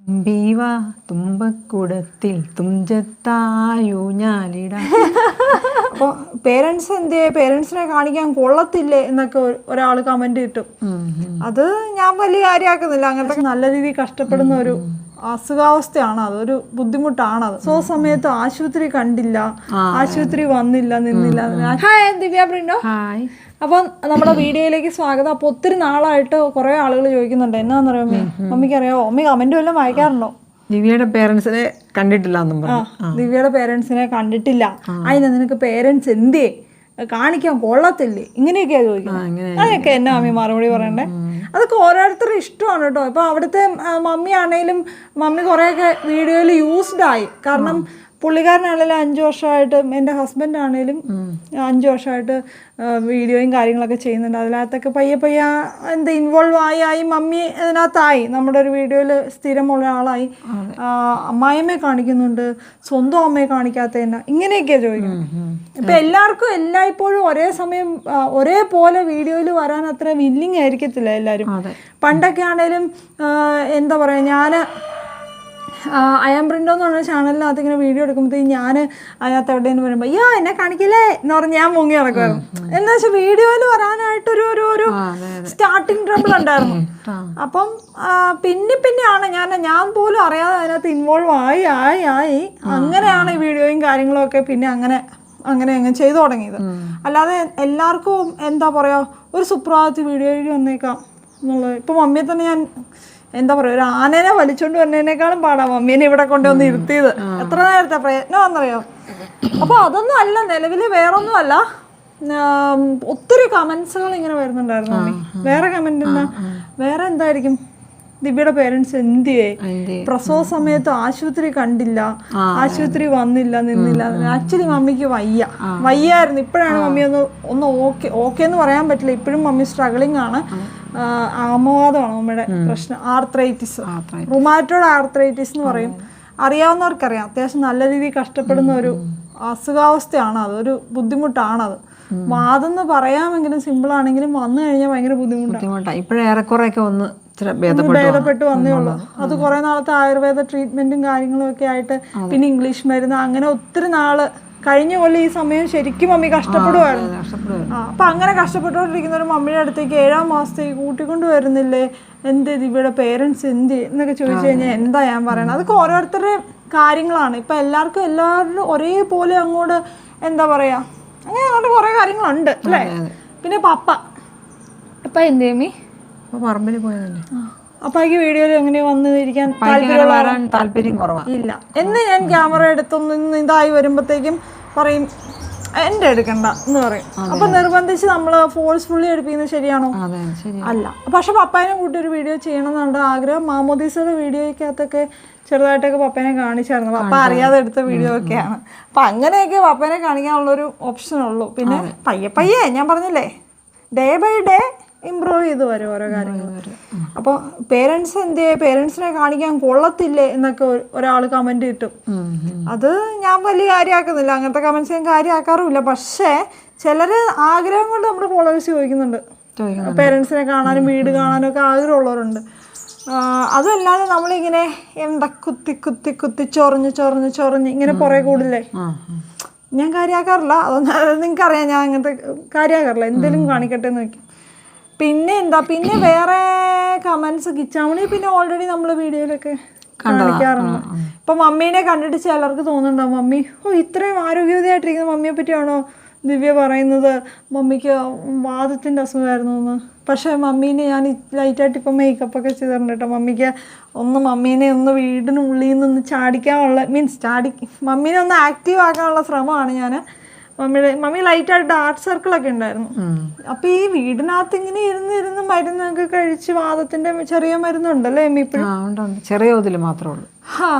ബീവ തുമ്പക്കുടത്തിൽ തുഞ്ചത്തായൂഞ്ഞാലിടാം. അപ്പോൾ പേരൻസ് എന്തേ, പേരൻസിനെ കാണിക്കാൻ കൊള്ളത്തില്ലേ എന്നൊക്കെ ഒരാൾ കമന്റ് കിട്ടും. അത് ഞാൻ വലിയ കാര്യമാക്കുന്നില്ല. അങ്ങനത്തെ നല്ല രീതിയിൽ കഷ്ടപ്പെടുന്ന ഒരു അസുഖാവസ്ഥയാണ്, അതൊരു ബുദ്ധിമുട്ടാണത്. സമയത്ത് ആശുപത്രി കണ്ടില്ല, ആശുപത്രി വന്നില്ല, നിന്നില്ല. ഹായ് ദിവ്യ ബ്രിൻഡോ. ഹായ്. അപ്പം നമ്മുടെ വീഡിയോയിലേക്ക് സ്വാഗതം. അപ്പോൾ ഒത്തിരി നാളായിട്ട് കുറേ ആളുകൾ ചോദിക്കുന്നുണ്ട്, എന്നാന്നറിയോ മമ്മിക്ക് അറിയാമോ, മമ്മി കമന്റ് വല്ലതും വായിക്കാറുണ്ടോ? ദിവ്യയുടെ പേരൻസിനെ കണ്ടിട്ടില്ല. ദിവ്യയുടെ പേരൻസിനെ കണ്ടിട്ടില്ല, അതിന് നിനക്ക് പേരൻസ് എന്തേ, കാണിക്കാൻ കൊള്ളത്തില്ലേ, ഇങ്ങനെയൊക്കെയാ ചോദിക്കുന്നത്. അതൊക്കെ എന്നാ മമ്മി മറുപടി പറയണ്ടേ? അതൊക്കെ ഓരോരുത്തരുടെ ഇഷ്ടമാണ് കേട്ടോ. ഇപ്പോൾ അവിടുത്തെ മമ്മി ആണെങ്കിലും മമ്മി കുറേയൊക്കെ വീഡിയോയിൽ യൂസ്ഡ് ആയി. കാരണം പുള്ളിക്കാരനാണെങ്കിലും 5 വർഷമായിട്ട്, എൻ്റെ ഹസ്ബൻഡ് ആണെങ്കിലും 5 വർഷമായിട്ട് വീഡിയോയും കാര്യങ്ങളൊക്കെ ചെയ്യുന്നുണ്ട്. അതിനകത്തൊക്കെ പയ്യെ പയ്യെ ഇൻവോൾവ് ആയി മമ്മി അതിനകത്തായി, നമ്മുടെ ഒരു വീഡിയോയിൽ സ്ഥിരമുള്ള ആളായി. അമ്മായിയമ്മയെ കാണിക്കുന്നുണ്ട്, സ്വന്തം അമ്മയെ കാണിക്കാത്ത തന്നെ, ഇങ്ങനെയൊക്കെയാണ് ചോദിക്കുന്നത്. ഇപ്പം എല്ലാവർക്കും എല്ലായ്പ്പോഴും ഒരേ സമയം ഒരേപോലെ വീഡിയോയിൽ വരാൻ അത്ര വില്ലിങ് ആയിരിക്കത്തില്ല എല്ലാവരും. പണ്ടൊക്കെ ആണെങ്കിലും എന്താ പറയുക, ഞാൻ അയാം പ്രിൻ്റോ എന്ന് പറഞ്ഞ ചാനലിനകത്ത് ഇങ്ങനെ വീഡിയോ എടുക്കുമ്പോഴത്തേക്കും ഞാൻ അതിനകത്ത് എവിടെയെന്ന് പറയുമ്പോൾ അയ്യോ എന്നെ കാണിക്കില്ലേ എന്ന് പറഞ്ഞ് ഞാൻ മുങ്ങി നടക്കുമായിരുന്നു. എന്താ വെച്ചാൽ വീഡിയോയിൽ വരാനായിട്ടൊരു ഒരു സ്റ്റാർട്ടിങ് ട്രബിൾ ഉണ്ടായിരുന്നു. അപ്പം പിന്നെയാണ് ഞാൻ പോലും അറിയാതെ അതിനകത്ത് ഇൻവോൾവ് ആയി അങ്ങനെയാണ് ഈ വീഡിയോയും കാര്യങ്ങളും ഒക്കെ പിന്നെ അങ്ങനെ ചെയ്തു തുടങ്ങിയത്. അല്ലാതെ എല്ലാവർക്കും എന്താ പറയുക, ഒരു സുപ്രഭാതത്തിൽ വീഡിയോയിൽ വന്നേക്കാം എന്നുള്ളത്. ഇപ്പം മമ്മിയെ തന്നെ ഞാൻ എന്താ പറയുക, ഒരു ആനേനെ വലിച്ചോണ്ട് വരുന്നതിനേക്കാളും പാടാ മമ്മീനെ ഇവിടെ കൊണ്ടുവന്ന് ഇരുത്തിയത്. എത്ര നേരത്തെ പ്രയത്നമാണെന്നറിയോ. അപ്പോൾ അതൊന്നും അല്ല, നിലവിൽ വേറൊന്നും അല്ല. ഒത്തിരി കമന്റ്സുകൾ ഇങ്ങനെ വരുന്നുണ്ടായിരുന്നു മമ്മി. വേറെ കമന്റ് വേറെ എന്തായിരിക്കും, ദിവ്യയുടെ പേരൻസ് എന്തിയേ, പ്രസവ സമയത്ത് ആശുപത്രി കണ്ടില്ല, ആശുപത്രി വന്നില്ല, നിന്നില്ല. ആക്ച്വലി മമ്മിക്ക് വയ്യായിരുന്നു. ഇപ്പോഴാണ് മമ്മി ഒന്ന് ഓക്കെ എന്ന് പറയാൻ പറ്റില്ല. ഇപ്പോഴും മമ്മി സ്ട്രഗിളിങ് ആണ്. ആമവാദമാണ് മമ്മിയുടെ പ്രശ്നം, ആർത്രൈറ്റിസ്, റുമാറ്റോയ്ഡ് ആർത്രൈറ്റിസ് എന്ന് പറയും. അറിയാവുന്നവർക്കറിയാം. അത്യാവശ്യം നല്ല രീതിയിൽ കഷ്ടപ്പെടുന്ന ഒരു അസുഖാവസ്ഥയാണ്, അതൊരു ബുദ്ധിമുട്ടാണത്. വാദം എന്ന് പറയാമെങ്കിലും സിമ്പിൾ ആണെങ്കിലും വന്നു കഴിഞ്ഞാൽ ഭയങ്കര ബുദ്ധിമുട്ടാണ്. ഇപ്പോഴേറെക്കുറെയൊക്കെ ഒന്ന് ഭേദപ്പെട്ട് വന്നേ ഉള്ളൂ. അത് കുറെ നാളത്തെ ആയുർവേദ ട്രീറ്റ്മെന്റും കാര്യങ്ങളും ഒക്കെ ആയിട്ട്, പിന്നെ ഇംഗ്ലീഷ് മരുന്ന്, അങ്ങനെ ഒത്തിരി നാള് കഴിഞ്ഞ പോലെ ഈ സമയം ശരിക്കും മമ്മി കഷ്ടപ്പെടുമായിരുന്നു. അപ്പൊ അങ്ങനെ കഷ്ടപ്പെട്ടുകൊണ്ടിരിക്കുന്ന ഒരു മമ്മിയുടെ അടുത്തേക്ക് 7ാം മാസത്തേക്ക് കൂട്ടിക്കൊണ്ട് വരുന്നില്ലേ, എന്ത് ദിവ്യയുടെ പേരൻസ് എന്ത് എന്നൊക്കെ ചോദിച്ചു കഴിഞ്ഞാൽ എന്താ ഞാൻ പറയണത്. അതൊക്കെ ഓരോരുത്തരുടെ കാര്യങ്ങളാണ്. ഇപ്പൊ എല്ലാവരും ഒരേപോലെ അങ്ങോട്ട് എന്താ പറയാ, അങ്ങനെ അങ്ങോട്ട് കുറെ കാര്യങ്ങളുണ്ട് അല്ലേ. പിന്നെ പപ്പ എന്ത് ചെയ്യുമി പറമ്പിൽ പോയതല്ലേ, അപ്പാക്ക് വീഡിയോയിൽ എങ്ങനെ വന്ന് ഇരിക്കാൻ താല്പര്യം കുറവില്ല എന്ന് ഞാൻ ക്യാമറ എടുത്തൊന്ന് ഇതായി വരുമ്പോഴത്തേക്കും പറയും എൻ്റെ എടുക്കണ്ട എന്ന് പറയും. അപ്പൊ നിർബന്ധിച്ച് നമ്മള് ഫോഴ്സ്ഫുള്ളി എടുപ്പിക്കുന്നത് ശരിയാണോ? അല്ല. പക്ഷെ പപ്പായനെ കൂട്ടി ഒരു വീഡിയോ ചെയ്യണം എന്നുണ്ട് ആഗ്രഹം. മാമോദീസയുടെ വീഡിയോയ്ക്കകത്തൊക്കെ ചെറുതായിട്ടൊക്കെ പപ്പേനെ കാണിച്ചായിരുന്നു. പപ്പ അറിയാതെ എടുത്ത വീഡിയോ ഒക്കെയാണ്. അപ്പൊ അങ്ങനെയൊക്കെ പപ്പേനെ കാണിക്കാനുള്ളൊരു ഓപ്ഷൻ ഉള്ളൂ. പിന്നെ പയ്യെ ഞാൻ പറഞ്ഞില്ലേ, ഡേ ബൈ ഡേ ഇമ്പ്രൂവ് ചെയ്ത് വരും ഓരോ കാര്യങ്ങൾ. അപ്പോൾ പേരൻസ് എന്തേ, പേരൻസിനെ കാണിക്കാൻ കൊള്ളത്തില്ലേ എന്നൊക്കെ ഒരാൾ കമന്റ് കിട്ടും. അത് ഞാൻ വലിയ കാര്യമാക്കുന്നില്ല. അങ്ങനത്തെ കമന്റ്സ് ഞാൻ കാര്യമാക്കാറുമില്ല. പക്ഷേ ചിലര് ആഗ്രഹം കൊണ്ട് നമ്മുടെ ഫോളോവേഴ്സ് ചോദിക്കുന്നുണ്ട്, പേരൻസിനെ കാണാനും വീട് കാണാനും ഒക്കെ ആഗ്രഹമുള്ളവരുണ്ട്. അതല്ലാതെ നമ്മളിങ്ങനെ എന്താ കുത്തി ചൊറിഞ്ഞ് ഇങ്ങനെ പുറകെ കൂടില്ലേ, ഞാൻ കാര്യമാക്കാറില്ല. അതൊന്നും നിങ്ങൾക്കറിയാം, ഞാൻ അങ്ങനത്തെ കാര്യമാക്കാറില്ല. എന്തെങ്കിലും കാണിക്കട്ടെ എന്ന് വയ്ക്കും. പിന്നെ വേറെ കമന്റ്സ് കിച്ചാമണി പിന്നെ ഓൾറെഡി നമ്മൾ വീഡിയോയിലൊക്കെ കാണിക്കാറുണ്ട്. ഇപ്പൊ മമ്മീനെ കണ്ടിട്ട് ചിലർക്ക് തോന്നുന്നുണ്ടാവും, മമ്മി ഇത്രയും ആരോഗ്യവതിയായിട്ടിരിക്കുന്ന മമ്മിയെ പറ്റിയാണോ ദിവ്യ പറയുന്നത്, മമ്മിക്ക് വാദത്തിന്റെ അസുഖമായിരുന്നു എന്ന്. പക്ഷെ മമ്മീനെ ഞാൻ ലൈറ്റായിട്ട് ഇപ്പം മേക്കപ്പ് ഒക്കെ ചെയ്തിട്ടുണ്ട് കേട്ടോ. മമ്മീനെ ഒന്ന് വീടിനുള്ളിൽ നിന്ന് ചാടിക്കാനുള്ള മമ്മീനെ ഒന്ന് ആക്റ്റീവ് ആക്കാനുള്ള ശ്രമമാണ് ഞാൻ. മമ്മി ലൈറ്റായിട്ട് ഡാർക്ക് സർക്കിളൊക്കെ ഉണ്ടായിരുന്നു. അപ്പൊ ഈ വീടിനകത്ത് ഇങ്ങനെ ഇരുന്ന് മരുന്നൊക്കെ കഴിച്ച്, വാദത്തിന്റെ ചെറിയ മരുന്നുണ്ടല്ലേ ഇപ്പോഴും, ചെറിയ തോതിൽ മാത്രമേ ഉള്ളൂ.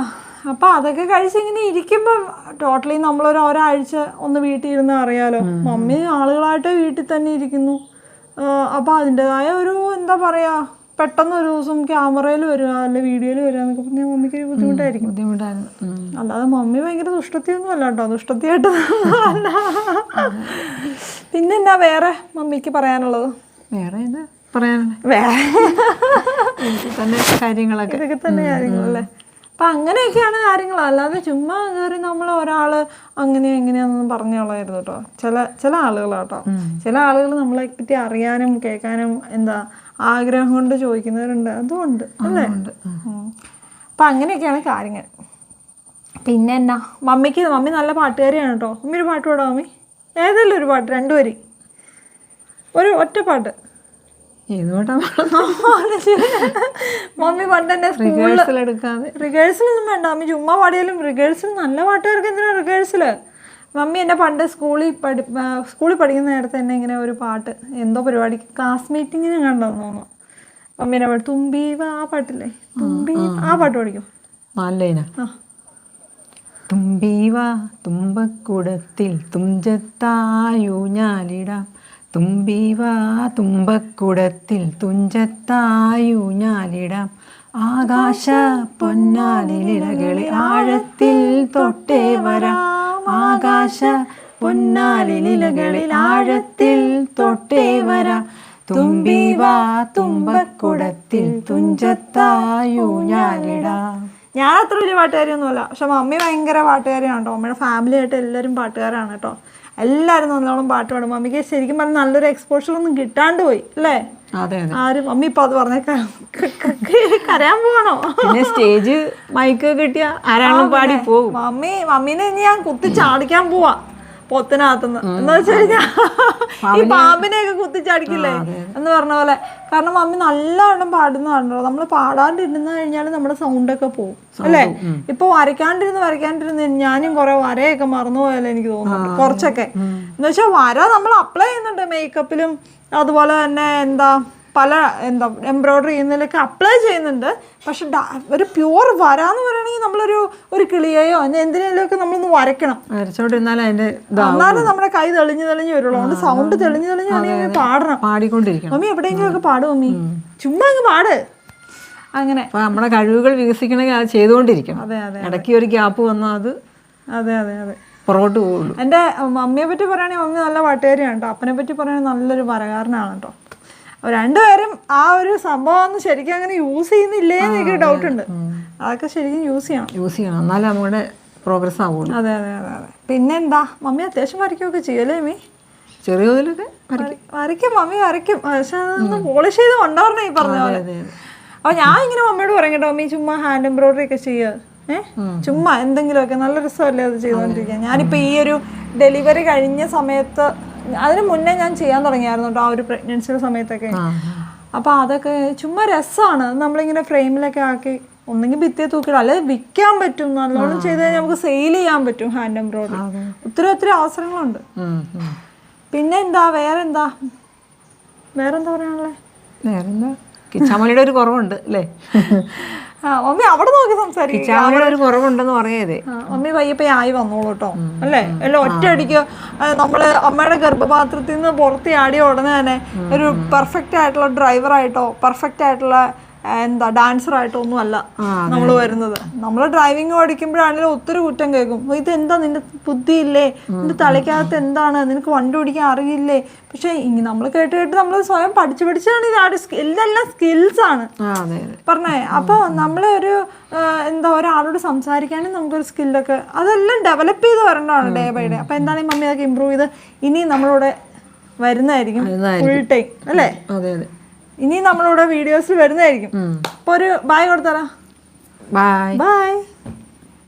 അപ്പൊ അതൊക്കെ കഴിച്ച് ഇങ്ങനെ ഇരിക്കുമ്പോ ടോട്ടലി ഒരാഴ്ച ഒന്ന് വീട്ടിൽ ഇരുന്ന് അറിയാലോ, മമ്മി ആളുകളായിട്ട് വീട്ടിൽ തന്നെ ഇരിക്കുന്നു. അപ്പൊ അതിൻ്റെതായ ഒരു എന്താ പറയാ, പെട്ടെന്ന് ഒരു ദിവസം ക്യാമറയിൽ വരിക അല്ലെ വീഡിയോയിൽ വരിക എന്നൊക്കെ പറഞ്ഞാൽ മമ്മിക്ക് ഒരു ബുദ്ധിമുട്ടായിരുന്നു. അല്ലാതെ മമ്മി ഭയങ്കര ദുഷ്ടത്തിയൊന്നും അല്ല കേട്ടോ, ദുഷ്ടത്തിയായിട്ട് അല്ല. പിന്നെന്നാ വേറെ മമ്മിക്ക് പറയാനുള്ളത്? വേറെ പറയാനുള്ളത് വേറെ തന്നെ കാര്യങ്ങളൊക്കെ. ഇതൊക്കെ തന്നെ കാര്യങ്ങളല്ലേ. അപ്പം അങ്ങനെയൊക്കെയാണ് കാര്യങ്ങൾ. അല്ലാതെ ചുമ്മാ കയറി നമ്മൾ ഒരാൾ അങ്ങനെ എങ്ങനെയാണെന്ന് പറഞ്ഞു കളയരുത് കേട്ടോ. ചില ആളുകളാട്ടോ, ചില ആളുകൾ നമ്മളെ പറ്റി അറിയാനും കേൾക്കാനും എന്താ ആഗ്രഹം കൊണ്ട് ചോദിക്കുന്നവരുണ്ട്. അതുകൊണ്ട് അല്ലേ. അപ്പം അങ്ങനെയൊക്കെയാണ് കാര്യങ്ങൾ. പിന്നെ എന്നാ മമ്മി നല്ല പാട്ടുകാരിയാണ് കേട്ടോ. മമ്മി ഒരു പാട്ട് പാടാം. മമ്മി ഏതെങ്കിലും ഒരു പാട്ട്, 2 വരി, ഒരു ഒറ്റ പാട്ട്. മമ്മി പണ്ട് തന്നെ റിഹേഴ്സൽ എടുക്കാതെ, റിഹേഴ്സലൊന്നും വേണ്ട മമ്മി, ചുമ്മാ പാടിയാലും. റിഹേഴ്സൽ നല്ല പാട്ടുകാർക്ക് എന്തിനാ റിഹേഴ്സല്? മമ്മി എന്നെ പണ്ട് സ്കൂളിൽ പഠിക്കുന്ന നേരത്തെ തന്നെ ഇങ്ങനെ ഒരു പാട്ട് എന്തോ പരിപാടിക്ക് ക്ലാസ് മീറ്റിങ്ങിന് കണ്ടെന്ന് തോന്നുന്നു. മമ്മീനെ പാട്ട് തുമ്പി വാ, ആ പാട്ടില്ലേ തുമ്പി, ആ പാട്ട് പഠിക്കും. തുമ്പി വാ തുമ്പക്കുടത്തിൽ തുഞ്ചത്തായൂഞ്ഞാലിടാം, തുമ്പി വാ തുമ്പക്കുടത്തിൽ തുഞ്ചത്തായൂഞ്ഞാലിടാം, ആകാശ പൊന്നാലിലകളെ ആഴത്തിൽ തൊട്ടേ വരാം, ആകാശ പൊന്നാലിലകളിൽ ആഴത്തിൽ തൊട്ടേ വരാം, തുമ്പി വാ തുമ്പക്കുടത്തിൽ തുഞ്ചത്തായൂഞ്ഞാലിടാം. ഞാൻ അത്ര വലിയ പാട്ടുകാരിയൊന്നുമല്ല, പക്ഷെ മമ്മി ഭയങ്കര പാട്ടുകാരിയാണ് കേട്ടോ. മമ്മിയുടെ ഫാമിലി ആയിട്ട് എല്ലാവരും പാട്ടുകാരാണ് കേട്ടോ. എല്ലാവരും നല്ലോണം പാട്ട് പാടും. മമ്മിക്ക് ശരിക്കും പറഞ്ഞാൽ നല്ലൊരു എക്സ്പോഷർ ഒന്നും കിട്ടാണ്ട് പോയി അല്ലേ. ആരും മമ്മി ഇപ്പൊ അത് പറഞ്ഞേക്കാം കരയാൻ പോകണോ? പിന്നെ സ്റ്റേജ് മൈക്ക് കിട്ടിയ ആരാണും പാടി പോകും. മമ്മീനെ ഇനി ഞാൻ കുത്തി ചാടിക്കാൻ പോവാ പൊത്തിനകത്തുനിന്ന്. എന്ന് വെച്ച് കഴിഞ്ഞാൽ ഈ പാമ്പിനെയൊക്കെ കുത്തിച്ചാടിക്കില്ലേ എന്ന് പറഞ്ഞ പോലെ. കാരണം മമ്മി നല്ലവണ്ണം പാടുന്നതാണല്ലോ. നമ്മൾ പാടാണ്ടിരുന്ന് കഴിഞ്ഞാൽ നമ്മുടെ സൗണ്ടൊക്കെ പോകും അല്ലേ. ഇപ്പൊ വരയ്ക്കാണ്ടിരുന്ന് ഞാനും കുറെ വരയൊക്കെ മറന്നുപോയാലോ എനിക്ക് തോന്നുന്നു കുറച്ചൊക്കെ. എന്ന് വെച്ചാൽ വര നമ്മൾ അപ്ലൈ ചെയ്യുന്നുണ്ട് മേക്കപ്പിലും, അതുപോലെ തന്നെ പല എംബ്രോയിഡറി ചെയ്യുന്നതിലൊക്കെ അപ്ലൈ ചെയ്യുന്നുണ്ട്. പക്ഷെ ഒരു പ്യുവർ വര എന്ന് പറയുകയാണെങ്കിൽ നമ്മളൊരു കിളിയെയോ എന്തിനേലൊക്കെ നമ്മളൊന്ന് വരയ്ക്കണം. എന്നാലും നമ്മുടെ കൈ തെളിഞ്ഞ് വരുള്ളൂ. അതുകൊണ്ട് സൗണ്ട് തെളിഞ്ഞ് പാടണം, പാടിക്കൊണ്ടിരിക്കണം. മമ്മി എവിടെയെങ്കിലും ഒക്കെ പാടും മമ്മി, ചുമ്മാ അങ്ങ് പാട്. അങ്ങനെ നമ്മുടെ കഴിവുകൾ വികസിക്കണമെങ്കിൽ അത് ചെയ്തുകൊണ്ടിരിക്കണം. ഇടയ്ക്ക് ഒരു ഗ്യാപ്പ് വന്നാൽ അത് പുറകോട്ട് പോകുള്ളൂ. എൻ്റെ മമ്മിയെ പറ്റി പറയുകയാണെങ്കിൽ മമ്മി നല്ല പാട്ടുകാരിയാണ് കേട്ടോ. അപ്പനെ പറ്റി പറയുകയാണെങ്കിൽ നല്ലൊരു വരകാരനാണ് കേട്ടോ. രണ്ടുപേരും ആ ഒരു സംഭവം ശരിക്കും അങ്ങനെ യൂസ് ചെയ്യുന്നില്ലേ എന്നൊക്കെ ഡൗട്ട് ഉണ്ട്. അതൊക്കെ ശരിക്കും യൂസ് ചെയ്യണം, എന്നാലും നമ്മുടെ പ്രോഗ്രസ് ആവുള്ളൂ. അതെ. പിന്നെന്താ മമ്മി അത്യാവശ്യം വരയ്ക്കുകയൊക്കെ ചെയ്യല്ലേ മമ്മി? ചെറിയ തോതിലൊക്കെ വരയ്ക്കും മമ്മി വരയ്ക്കും. പക്ഷെ അതൊന്ന് പോളിഷ് ചെയ്ത് കൊണ്ടുവരണേ ഈ പറഞ്ഞ പോലെ. അപ്പോൾ ഞാൻ ഇങ്ങനെ മമ്മിയോട് പറയും കേട്ടോ, മമ്മി ചുമ്മാ ഹാൻഡ് എംബ്രോയിഡറി ഒക്കെ ചെയ്യുക, ചുമ്മാ എന്തെങ്കിലുമൊക്കെ നല്ല രസമല്ലേ അത് ചെയ്തുകൊണ്ടിരിക്കുക. ഞാനിപ്പോൾ ഈ ഒരു ഡെലിവറി കഴിഞ്ഞ സമയത്ത്, അതിന് മുന്നേ ഞാൻ ചെയ്യാൻ തുടങ്ങിയായിരുന്നു കേട്ടോ, ആ ഒരു പ്രഗ്നൻസിയുടെ സമയത്തൊക്കെ. അപ്പോൾ അതൊക്കെ ചുമ്മാ രസമാണ്. നമ്മളിങ്ങനെ ഫ്രെയിമിലൊക്കെ ആക്കി ഒന്നെങ്കിൽ ഭിത്തിയെ തൂക്കിയിടും, അല്ലെങ്കിൽ വിൽക്കാൻ പറ്റും. നല്ലോണം ചെയ്ത് കഴിഞ്ഞാൽ നമുക്ക് സെയിൽ ചെയ്യാൻ പറ്റും ഹാൻഡ് എംബ്രോയിഡറി. ഒത്തിരി അവസരങ്ങളുണ്ട്. പിന്നെ വേറെന്താ പറയാനുള്ളത്? കിച്ചാമണിയുടെ ഒരു കുറവുണ്ട് അല്ലേ. മമ്മി അവിടെ നോക്കി സംസാരിക്കും, ഒരു കുറവുണ്ടെന്ന് പറയതേ. മമ്മി പയ്യപ്പോ ആയി വന്നോളൂ കേട്ടോ അല്ലേ. എല്ലാം ഒറ്റയടിക്ക് നമ്മള് അമ്മയുടെ ഗർഭപാത്രത്തിൽ നിന്ന് പുറത്ത് ആടിയ ഉടനെ തന്നെ ഒരു പെർഫെക്റ്റ് ആയിട്ടുള്ള ഡ്രൈവറായിട്ടോ പെർഫെക്റ്റ് ആയിട്ടുള്ള ഡാൻസറായിട്ടോ ഒന്നും അല്ല നമ്മൾ വരുന്നത്. നമ്മൾ ഡ്രൈവിങ് പഠിക്കുമ്പോഴാണെങ്കിലും ഒത്തിരി കുറ്റം കേൾക്കും. ഇതെന്താ നിന്റെ ബുദ്ധിയില്ലേ, നിന്റെ തലയ്ക്കകത്ത് എന്താണ്, നിനക്ക് വണ്ടി ഓടിക്കാൻ അറിയില്ലേ. പക്ഷെ നമ്മൾ കേട്ട് നമ്മൾ സ്വയം പഠിച്ചാണ് ഇതെല്ലാം സ്കിൽസാണ് പറഞ്ഞേ. അപ്പോൾ നമ്മൾ ഒരാളോട് സംസാരിക്കാനും നമുക്കൊരു സ്കില്ലൊക്കെ അതെല്ലാം ഡെവലപ്പ് ചെയ്ത് വരേണ്ടതാണ് ഡേ ബൈ ഡേ. അപ്പോൾ എന്താണ് മമ്മി അതൊക്കെ ഇമ്പ്രൂവ് ചെയ്ത് ഇനി നമ്മളോട് വരുന്നതായിരിക്കും ഫുൾ ടൈം അല്ലേ. ഇനി നമ്മളിവിടെ വീഡിയോസിൽ വരുന്നതായിരിക്കും. അപ്പോൾ ഒരു ബൈ കൊടുത്തരാ. ബൈ.